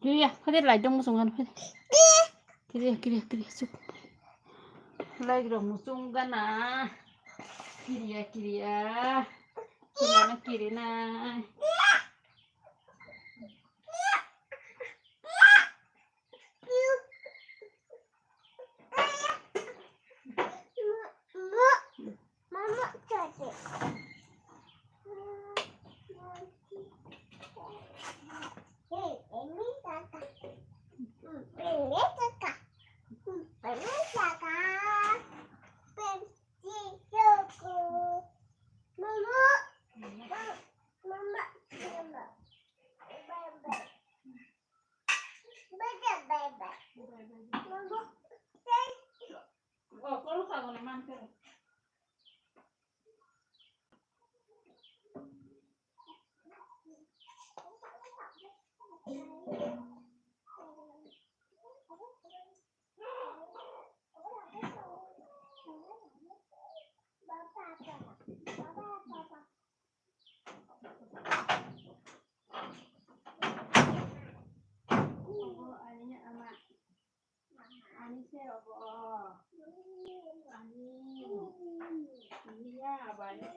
Julia, hadi lại trong một súng gan. Kiri. Cuk. Lại trong một súng gan à. Kiri à. Gimana kiri na? Mama cantik. Ini kakak. Ini kakak. Ini kakak. Pensiku. Mama. Mama. Bye. Mama. Oh, kalau kau nak makan. Ani siapa? Ini ya banyak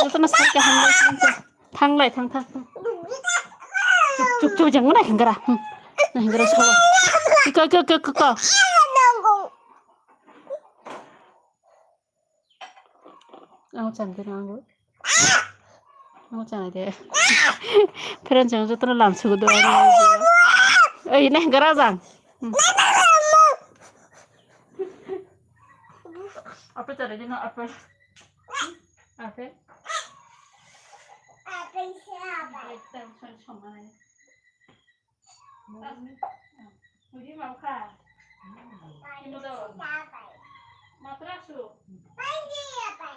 Itu mas harga thang lại thang chụp chẳng có này hình gara sao cơ áo chẳng thế nào nữa áo chẳng này thế phải chẳng cho tôi làm sự đồ ấy này gara rằng apa caranya nak apa siapa? Kita sama ni. Mudi mau kah? Ini dah. Matrasu. Pergi apa?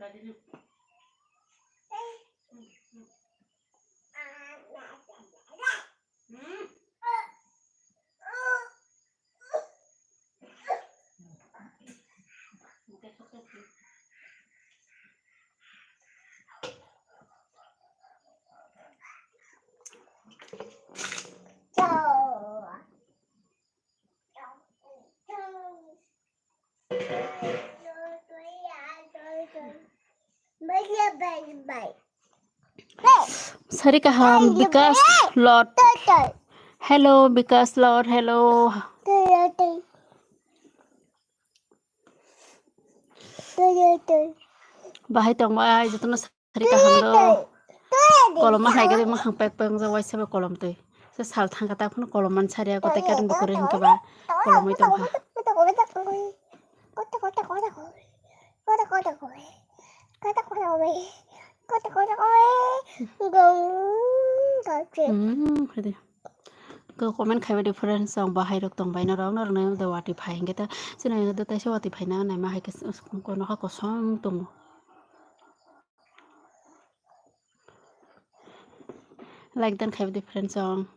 Tadi Sarika Vikas Lord. Hello Vikas Lord. Hello. Bahai tong bahai jatuh Sarika Hando. Kolom mana lagi mah hang pek peng zawai sama kolom tuh. Sesal thang kata pun koloman cari aku tekan bukurin hang keba kolom itu mah. Hadi. Ke komen khai different song bahai rok tong bai na rong na rong na wati phai kita sina da ta wati phai na na ma hai ke ko no ko song tong like then khai different song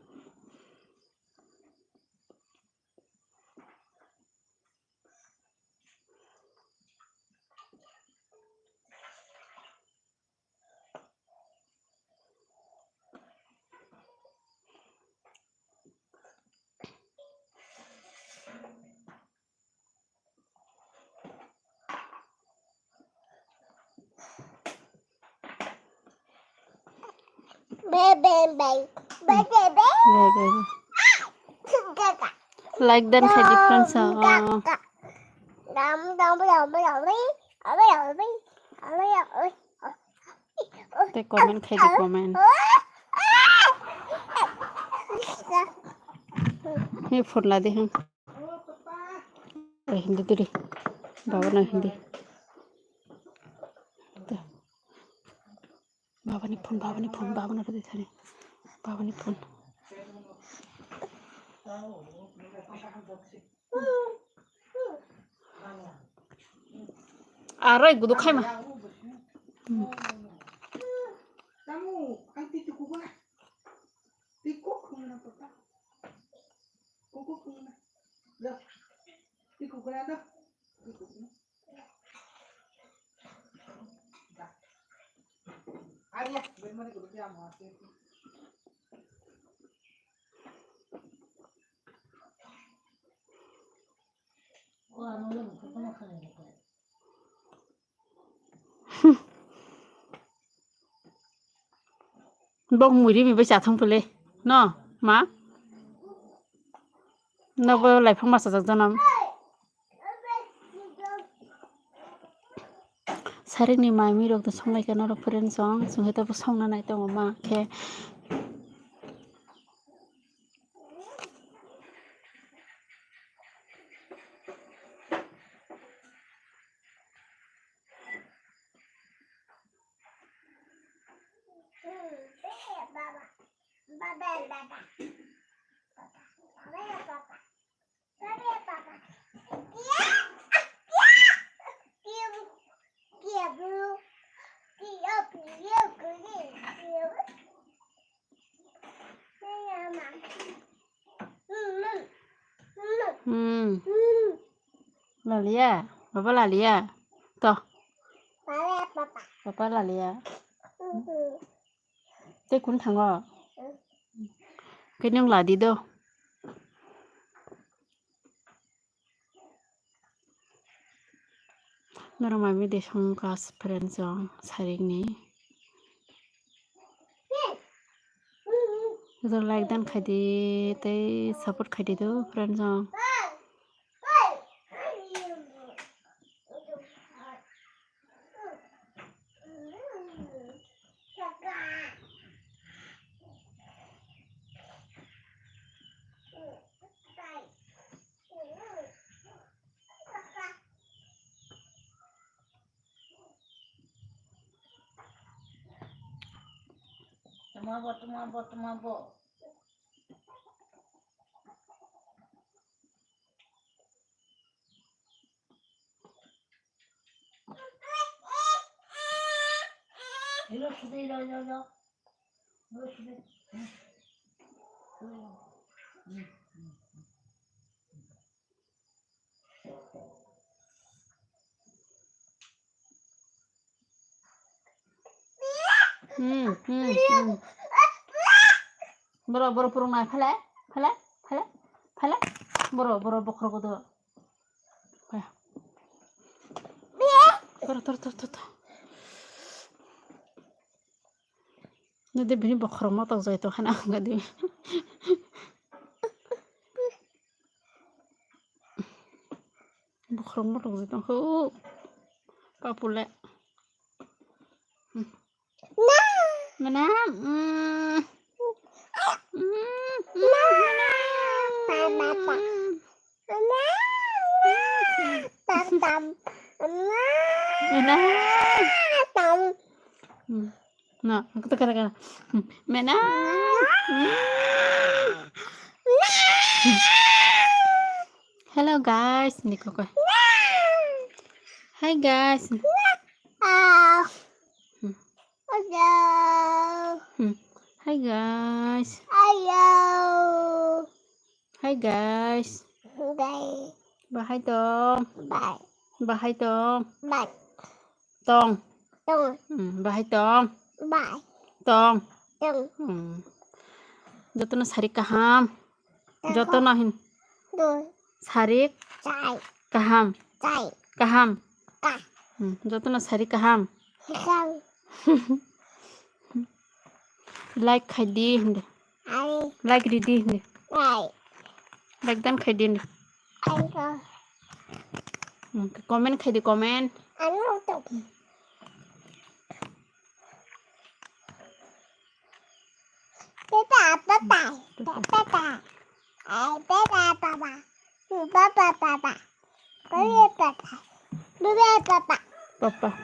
like then khai different song te comment khai di comment ये फोड़ला दे हम हिंदी तेरी बाबा ना हिंदी बाबा ने phone बाबा ना दे थाने बाबा ने phone आरो गुदु खाइ मा Kamu anti tuku ba? Tikok mo na papa. Kukuk mo na. Dah. Ikut kena dah. Ikut kena. Dah. Ayo, bagaimana kalau dia mau? Wah, belum, kita makan ini. bông mùi đi mình bây giờ thông phải lên nó má nó vừa lại phong mặt sạch cho nó 사rik ni mai mi rok to songlai kana rok pren song sung heta po song na nai to ma khe là lia papa là lia to papa là lia thế cũng thằng à cái nhung là đi đâu nó mà mình để xong class friend song sarik ni rồi like dan khai đi tới support khai đi đâu friend song Tumabo. Hello, today, lo. Hello, today. boro purung nai phale boro bokro ko do tor nade bini bokro ma tak jai to khana ngadi bokro ma tak jai to ho papule mana nah kita kata mana hello guys ini kok hi guys hi guys hi guys bahai tong tong bahai tong jotono sarik kaham jotono hin sarik kaham jotono sarik kaham like khai di like di like dan khai di comment khai di comment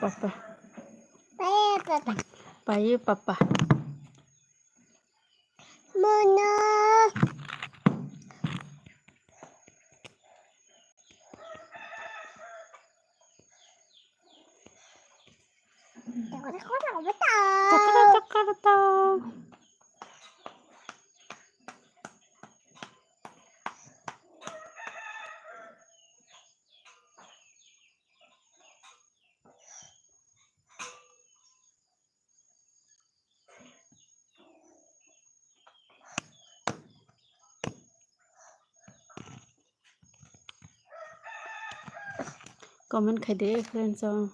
papa Paye papa Mana? Jakarta comment khai de friend song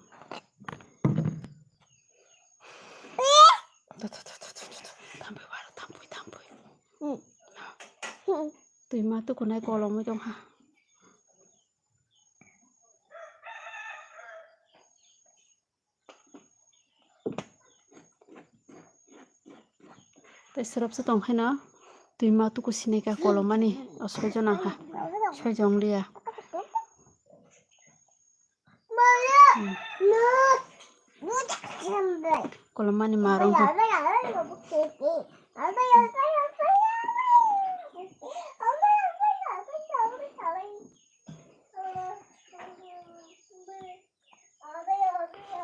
tham tùy mà tôi còn ai có lòng mới trong ha tại syrup sẽ tông hay nó tùy mà tôi có xin cái có lòng mà nè ở soi cho nào ha soi giống đi à có lòng mà nè mà rong ha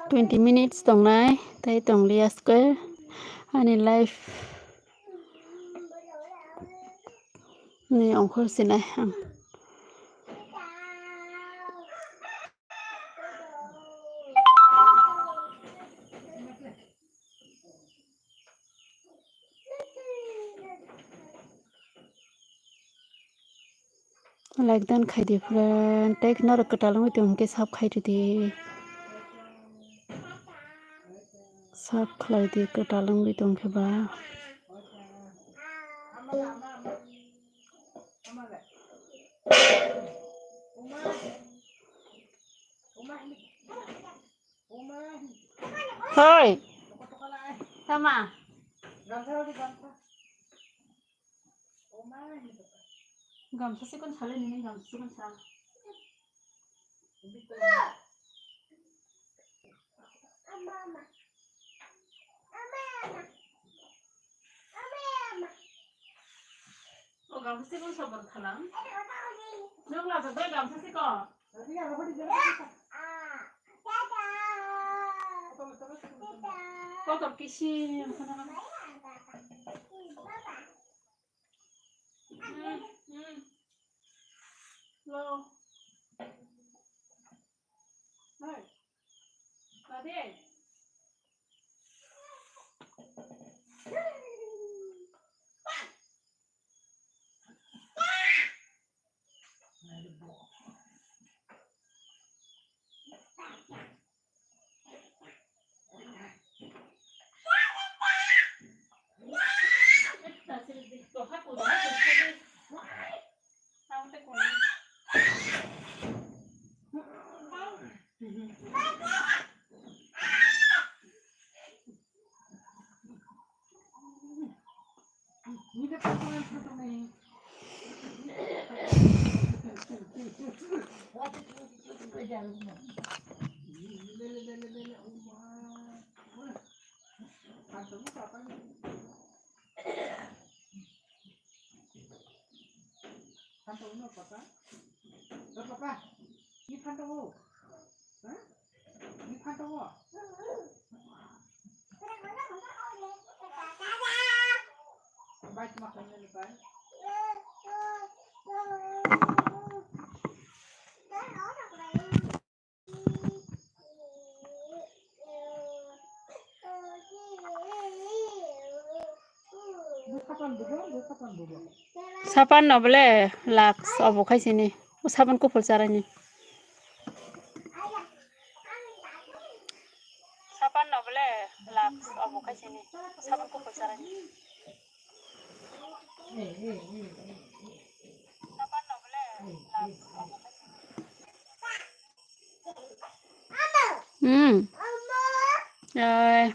Twenty minutes tong này thấy tong lia square anh live này ông khơi xin này like dan khai di friend take nó được cái lông với cái sắp khai đi sắp khai đi cái lông với cái ba thôi sao mà gam sa con salin ini gam sa con sa gam sa con sa bor thalang nước là phải gam sa con có gặp cái gì lo hey tadi Papa, you can't go. Huh? You can't go. Bite makan ni ba? Sapan no bole lak obo khai sini sapan ko phul charani sapan no bole lak obo khai sini sapan ko phul charani sapan no bole lak obo khai sini rồi